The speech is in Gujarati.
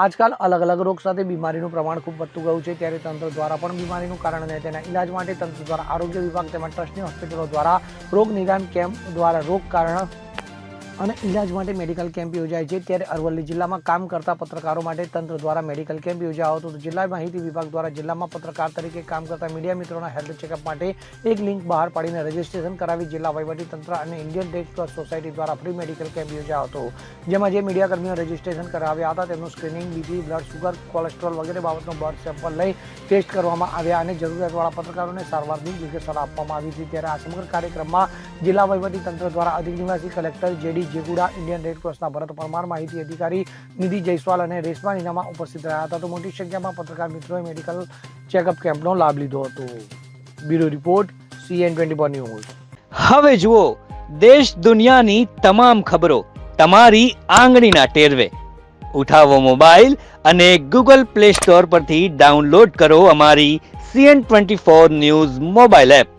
આજકાલ અલગ અલગ રોગ સાથે બીમારીનું પ્રમાણ ખૂબ વધતું ગયું છે, ત્યારે તંત્ર દ્વારા પણ બીમારીનું કારણ અને તેના ઇલાજ માટે તંત્ર દ્વારા આરોગ્ય વિભાગ તેમજ ટ્રસ્ટની હોસ્પિટલો દ્વારા રોગ નિદાન કેમ્પ દ્વારા રોગ કારણ અને ઇલાજ માટે મેડિકલ કેમ્પ યોજાય છે। ત્યારે અરવલ્લી જિલ્લામાં કામ કરતા પત્રકારો માટે તંત્ર દ્વારા મેડિકલ કેમ્પ યોજાયો હતો। તો જિલ્લા માહિતી વિભાગ દ્વારા જિલ્લામાં પત્રકાર તરીકે કામ કરતા મીડિયા મિત્રોના હેલ્થ ચેકઅપ માટે એક લિંક બહાર પાડીને રજીસ્ટ્રેશન કરાવી જિલ્લા વહીવટી તંત્ર અને ઇન્ડિયન રેડ ક્રોસ સોસાયટી દ્વારા ફ્રી મેડિકલ કેમ્પ યોજાયો હતો, જેમાં જે મીડિયાકર્મીઓ રજીસ્ટ્રેશન કરાવ્યા હતા તેમનું screening, BP, blood sugar, cholesterol વગેરે બાબતનો બ્લડ સેમ્પલ લઈ ટેસ્ટ કરવામાં આવ્યા અને જરૂરિયાતવાળા પત્રકારોને સારવારની વિગતવાર આપવામાં આવી હતી। ત્યારે આ સમગ્ર કાર્યક્રમમાં જિલ્લા વહીવટી તંત્ર દ્વારા અધિક નિવાસી કલેક્ટર જેડી જેગુડા, ઇન્ડિયન રેડ ક્રોસના ભરત પરમાર, માહિતી અધિકારી નિધિ જયસ્વાલ અને રેશમા નીનામા ઉપસ્થિત રહ્યા હતા। તો મોટી સંખ્યામાં પત્રકાર મિત્રોએ મેડિકલ ચેકઅપ કેમ્પનો લાભ લીધો હતો। Bureau report, CN24 news. હવે જુઓ દેશ દુનિયાની તમામ ખબરો તમારી આંગળીના ટેરવે। ઉઠાવો મોબાઈલ અને ગૂગલ પ્લે સ્ટોર પરથી ડાઉનલોડ કરો અમારી CN24 ન્યૂઝ મોબાઈલ એપ।